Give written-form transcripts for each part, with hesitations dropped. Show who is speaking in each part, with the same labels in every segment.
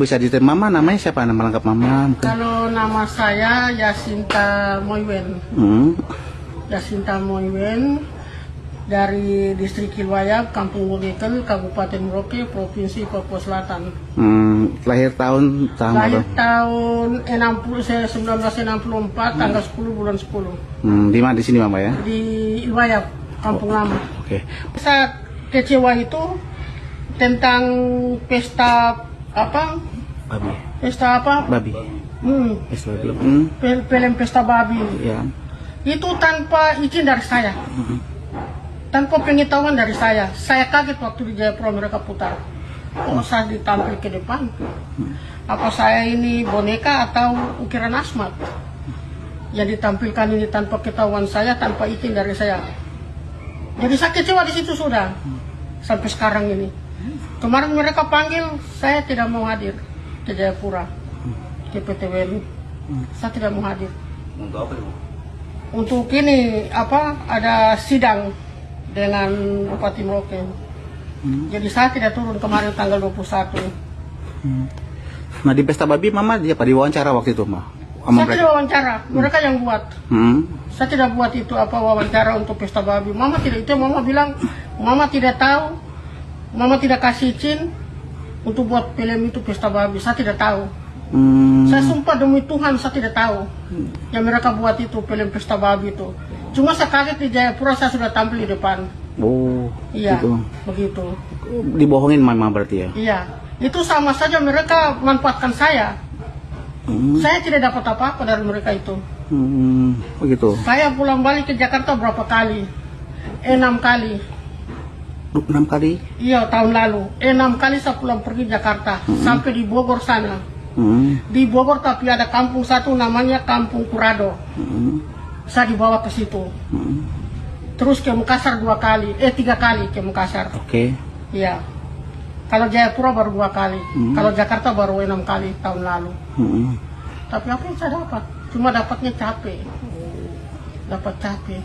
Speaker 1: Bisa diterima mama, namanya siapa? Nama lengkap mama? Mungkin.
Speaker 2: Kalau nama saya Yasinta Moiwen. Yasinta Moiwen dari Distrik Kilwayap, Kampung Wogekel, Kabupaten Merauke, Provinsi Papua Selatan.
Speaker 1: Lahir tahun
Speaker 2: Lahir tahun 1964, tanggal 10 bulan 10.
Speaker 1: Di mana di sini mama ya?
Speaker 2: Di Ilwayap, Kampung Lama.
Speaker 1: Oke.
Speaker 2: Saat kecewa itu tentang pesta apa?
Speaker 1: Babi.
Speaker 2: Pesta apa?
Speaker 1: Babi. Pesta babi.
Speaker 2: Film pesta babi.
Speaker 1: Ya.
Speaker 2: Itu tanpa izin dari saya. Tanpa pengetahuan dari saya. Saya kaget waktu di Jayapura mereka putar. Kok saya ditampil ke depan? Apa saya ini boneka atau ukiran Asmat? Yang ditampilkan ini tanpa ketahuan saya, tanpa izin dari saya. Jadi saya kecewa di situ sudah. Sampai sekarang ini. Kemarin mereka panggil, saya tidak mau hadir ke Jayapura, ke PTWRI. Saya tidak mau hadir.
Speaker 1: Untuk apa itu?
Speaker 2: Untuk ini apa? Ada sidang dengan Bupati Merauke. Jadi saya tidak turun kemarin tanggal 21.
Speaker 1: Nah di pesta babi mama dia apa diwawancara waktu itu mah?
Speaker 2: Saya tidak wawancara, mereka yang buat. Saya tidak buat itu apa wawancara untuk pesta babi. Mama tidak, itu mama bilang, mama tidak tahu. Mama tidak kasih izin untuk buat film itu pesta babi. Saya tidak tahu. Saya sumpah demi Tuhan saya tidak tahu. Yang mereka buat itu film pesta babi itu. Cuma saya kaget di Jayapura saya sudah tampil di depan.
Speaker 1: Oh,
Speaker 2: iya,
Speaker 1: gitu.
Speaker 2: Begitu.
Speaker 1: Dibohongin mama berarti ya?
Speaker 2: Iya, itu sama saja mereka manfaatkan saya. Saya tidak dapat apa-apa dari mereka itu.
Speaker 1: Begitu.
Speaker 2: Saya pulang balik ke Jakarta berapa kali? 6 kali.
Speaker 1: 6 kali?
Speaker 2: Iya, tahun lalu. 6 kali saya pulang pergi Jakarta. Sampai di Bogor sana. Di Bogor tapi ada kampung satu namanya Kampung Kurado. Saya dibawa ke situ. Terus ke Makassar 3 kali ke Makassar.
Speaker 1: Oke.
Speaker 2: Iya. Kalau Jayapura baru 2 kali. Kalau Jakarta baru 6 kali tahun lalu. Tapi apa yang saya dapat? Cuma dapatnya capek. Dapat capek.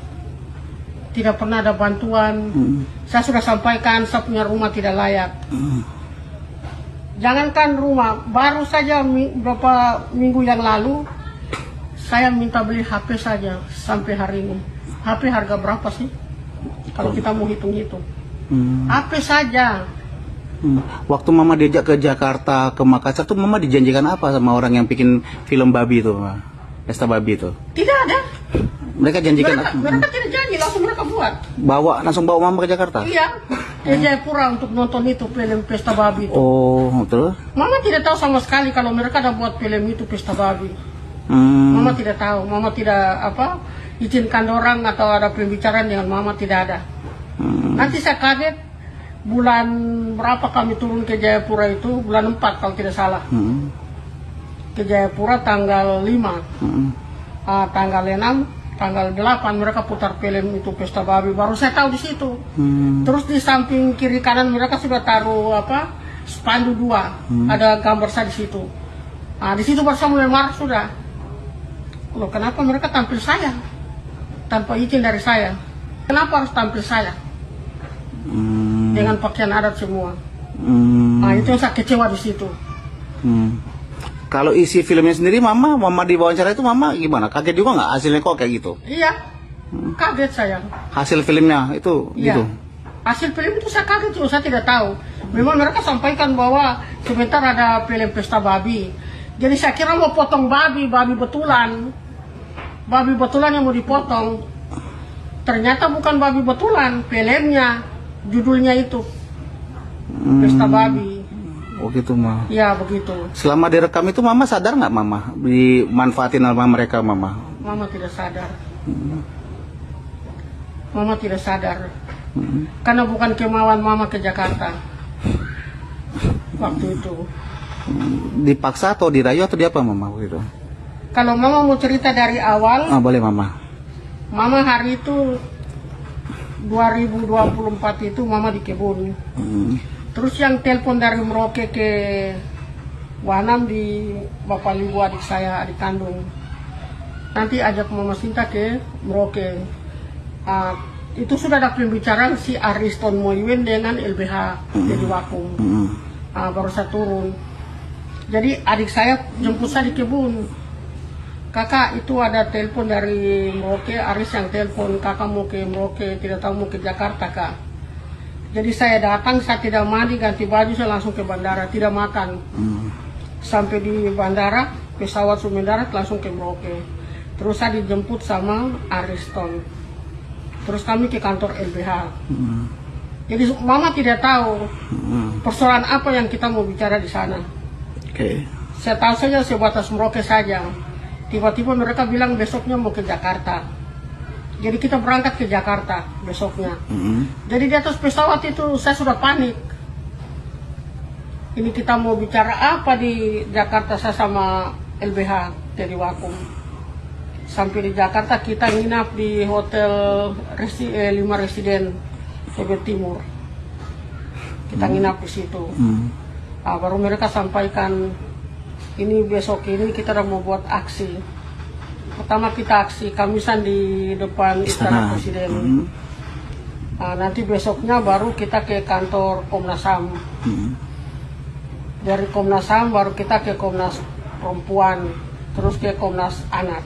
Speaker 2: Tidak pernah ada bantuan. Saya sudah sampaikan saya punya rumah tidak layak. Jangankan rumah, baru saja beberapa minggu yang lalu saya minta beli HP saja sampai hari ini. HP harga berapa sih? Kalau kita mau hitung-hitung. HP saja.
Speaker 1: Waktu mama diajak ke Jakarta, ke Makassar tuh mama dijanjikan apa sama orang yang bikin film babi itu, pesta babi itu?
Speaker 2: Tidak ada.
Speaker 1: Mereka janjikan
Speaker 2: mereka tidak janji, langsung mereka buat.
Speaker 1: Langsung bawa mama ke Jakarta?
Speaker 2: Iya, ke Jayapura untuk nonton itu film pesta babi itu.
Speaker 1: Oh, terus?
Speaker 2: Mama tidak tahu sama sekali kalau mereka ada buat film itu pesta babi. Mama tidak tahu, mama tidak izinkan orang atau ada pembicaraan dengan mama, tidak ada. Nanti saya kaget bulan berapa kami turun ke Jayapura itu, bulan 4 kalau tidak salah. Ke Jayapura tanggal 5. Tanggal 6 tanggal 8 mereka putar film itu pesta babi, baru saya tahu di situ. Terus di samping kiri kanan mereka sudah taruh spanduk 2, ada gambar saya di situ. Di situ baru saya mulai marah sudah. Loh, kenapa mereka tampil saya tanpa izin dari saya? Kenapa harus tampil saya dengan pakaian adat semua? Itu yang saya kecewa di situ.
Speaker 1: Kalau isi filmnya sendiri mama diwawancara itu mama gimana? Kaget juga nggak hasilnya kok kayak gitu?
Speaker 2: Iya, kaget saya.
Speaker 1: Hasil filmnya itu gitu?
Speaker 2: Hasil film itu saya kaget juga, saya tidak tahu. Memang mereka sampaikan bahwa sebentar ada film pesta babi. Jadi saya kira mau potong babi betulan. Babi betulan yang mau dipotong. Ternyata bukan babi betulan, filmnya, judulnya itu. Pesta babi.
Speaker 1: Oh gitu mah.
Speaker 2: Ya begitu.
Speaker 1: Selama direkam itu mama sadar nggak mama dimanfaatin sama mereka mama?
Speaker 2: Mama tidak sadar. Mama tidak sadar. Karena bukan kemauan mama ke Jakarta waktu itu.
Speaker 1: Dipaksa atau dirayu atau diapa mama waktu itu?
Speaker 2: Kalau mama mau cerita dari awal.
Speaker 1: Boleh mama.
Speaker 2: Mama hari itu 2024 itu mama di kebun. Terus yang telepon dari Merauke ke Wanam di Bapak Libu, adik saya, adik kandung. Nanti ajak Mama Sinta ke Merauke. Itu sudah ada pembicaraan si Ariston Moiwen dengan LBH jadi Wakum. Baru saya turun. Jadi adik saya jemput saya di kebun. Kakak, itu ada telepon dari Merauke, Aris yang telepon, kakak mau ke Merauke, tidak tahu mau ke Jakarta kak. Jadi saya datang, saya tidak mandi, ganti baju, saya langsung ke bandara, tidak makan. Sampai di bandara, pesawat sudah mendarat, langsung ke Merauke. Terus saya dijemput sama Ariston. Terus kami ke kantor LBH. Jadi mama tidak tahu persoalan apa yang kita mau bicara di sana. Saya tahu saja sebatas Merauke saja. Tiba-tiba mereka bilang besoknya mau ke Jakarta. Jadi kita berangkat ke Jakarta besoknya. Jadi di atas pesawat itu saya sudah panik. Ini kita mau bicara apa di Jakarta, saya sama LBH dari Wakum. Sampai di Jakarta kita nginap di hotel 5 Residen Tebet Timur. Kita nginap di situ. Baru mereka sampaikan, ini besok ini kita udah mau buat aksi. Pertama kita aksi Kamisan di depan Istana Presiden. Nanti besoknya baru kita ke kantor Komnas HAM. Dari Komnas HAM baru kita ke Komnas Perempuan, terus ke Komnas Anak,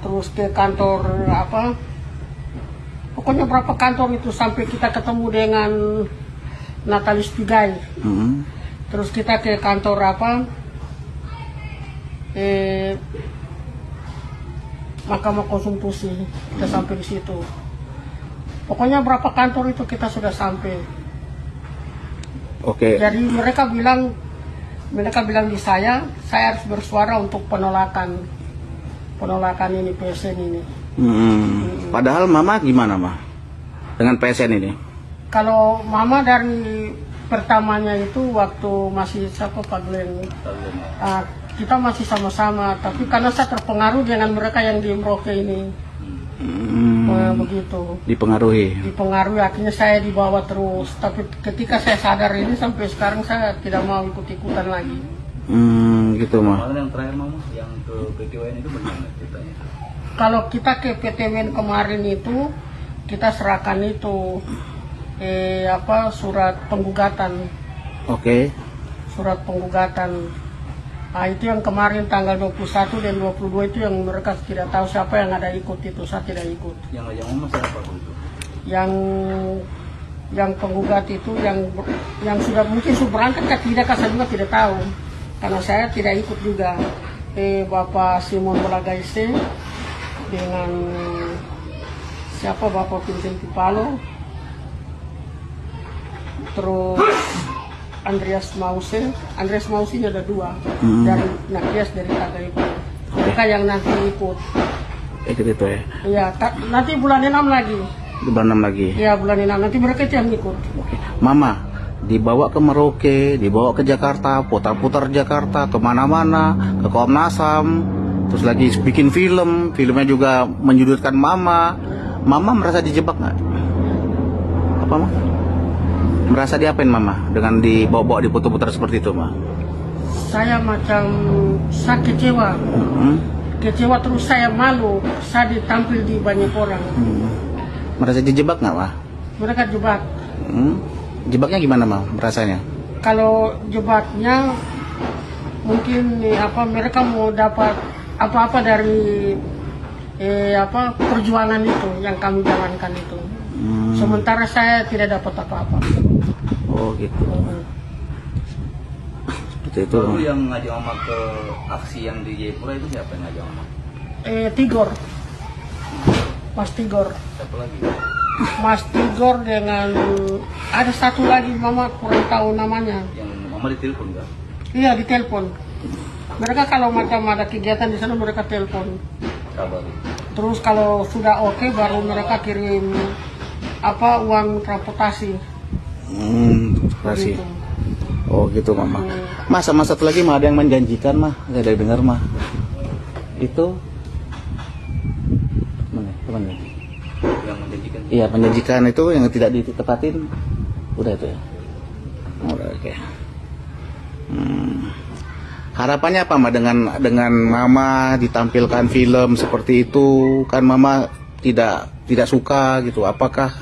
Speaker 2: terus ke kantor apa? Pokoknya berapa kantor itu sampai kita ketemu dengan Natalis Pigai. Terus kita ke kantor apa? Mahkamah Konstitusi. Kita sampai di situ. Pokoknya berapa kantor itu kita sudah sampai. Jadi mereka bilang di saya harus bersuara untuk penolakan ini PSN ini.
Speaker 1: Padahal mama gimana mah dengan PSN ini?
Speaker 2: Kalau mama dari pertamanya itu waktu masih Pak Glenn, kita masih sama-sama, tapi karena saya terpengaruh dengan mereka yang di Merauke ini, begitu. Dipengaruhi, akhirnya saya dibawa terus. Tapi ketika saya sadar ini sampai sekarang saya tidak mau ikut-ikutan lagi.
Speaker 1: Gitu mah.
Speaker 3: Yang terakhir mama, yang ke PTWN itu bagaimana ceritanya?
Speaker 2: Kalau kita ke PTWN kemarin itu kita serahkan itu surat penggugatan. Surat penggugatan. Itu yang kemarin tanggal 21 dan 22 itu yang mereka tidak tahu siapa yang ada ikut itu, saya tidak ikut.
Speaker 3: Yang ngajak mama siapa itu?
Speaker 2: Yang penggugat itu yang sudah mungkin sudah berangkat tidak, saya juga tidak tahu. Karena saya tidak ikut juga. Bapak Simon Bolagaise dengan siapa Bapak Vincent Tipalo, terus Andreas Mause ada 2 dari Nakias dari Tagaipa. Mereka yang nanti ikut.
Speaker 1: Ikut itu ya?
Speaker 2: Iya, nanti bulan 6 lagi.
Speaker 1: Bulan 6 lagi?
Speaker 2: Iya, bulan 6 nanti mereka itu yang ikut.
Speaker 1: Mama dibawa ke Merauke, dibawa ke Jakarta, putar-putar Jakarta kemana-mana, ke Komnas HAM, terus lagi bikin filmnya juga menyudutkan mama. Mama merasa dijebak nggak? Apa mah? Merasa diapain mama dengan dibawa-bawa diputar-putar seperti itu mah?
Speaker 2: Saya kecewa. Kecewa terus saya malu, saya ditampil di banyak orang.
Speaker 1: Merasa dijebak nggak mah?
Speaker 2: Mereka jebak.
Speaker 1: Jebaknya gimana mah rasanya?
Speaker 2: Kalau jebaknya mungkin mereka mau dapat apa-apa dari perjuangan itu yang kami jalankan itu. Sementara saya tidak dapat apa-apa.
Speaker 1: Oh gitu. Seperti itu.
Speaker 3: Lalu yang ngajak mama ke aksi yang di Jayapura itu siapa yang ngajak mama?
Speaker 2: Tigor. Mas Tigor.
Speaker 3: Siapa lagi?
Speaker 2: Mas Tigor dengan ada satu lagi mama kurang tahu namanya.
Speaker 3: Yang mama ditelepon nggak?
Speaker 2: Iya ditelepon. Mereka kalau macam ada kegiatan di sana mereka telepon.
Speaker 3: Kabar.
Speaker 2: Terus kalau sudah oke baru mereka kirim uang transportasi.
Speaker 1: Transportasi. Oh gitu mama. Mas sama satu lagi mah ada yang menjanjikan mah, saya dari dengar mah. Itu mana?
Speaker 3: Yang menjanjikan.
Speaker 1: Iya, menjanjikan itu yang tidak ditepatin. Udah itu ya. Udah oke. Harapannya apa mah dengan mama ditampilkan film seperti itu? Kan mama tidak suka gitu. Apakah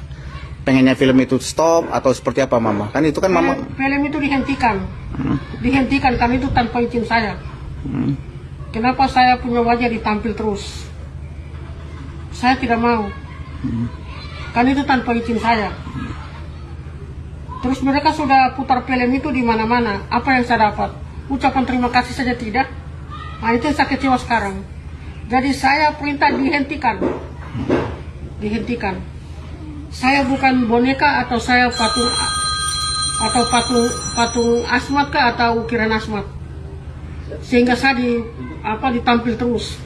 Speaker 1: pengennya film itu stop atau seperti apa mama? Kan itu kan mama
Speaker 2: film itu dihentikan. Dihentikan kan itu tanpa izin saya. Kenapa saya punya wajah ditampil terus? Saya tidak mau. Kan itu tanpa izin saya. Terus mereka sudah putar film itu di mana-mana. Apa yang saya dapat? Ucapan terima kasih saja tidak. Nah, itu yang saya kecewa sekarang. Jadi saya perintah dihentikan. Dihentikan. Saya bukan boneka atau saya patung Asmat kah atau ukiran Asmat. Sehingga saya ditampil terus.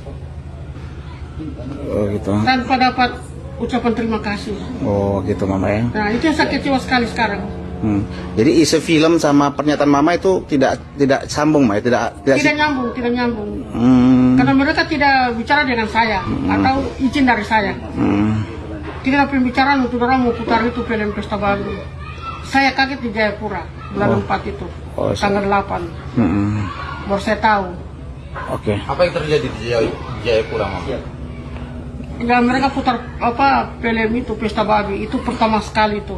Speaker 1: Oh gitu.
Speaker 2: Tanpa dapat ucapan terima kasih.
Speaker 1: Oh gitu Mama ya.
Speaker 2: Nah, itu yang saya kecewa sekali sekarang.
Speaker 1: Jadi isi film sama pernyataan Mama itu tidak sambung, Ma?
Speaker 2: Tidak nyambung. Karena mereka tidak bicara dengan saya atau izin dari saya. Tidak ada pembicaraan untuk orang mau putar itu film Pesta Babi. Saya kaget di Jayapura bulan 4 itu, tanggal 8. Baru saya tahu.
Speaker 1: Oke.
Speaker 3: Apa yang terjadi di Jayapura, Mama?
Speaker 2: Ya mereka putar film itu Pesta Babi itu pertama sekali itu.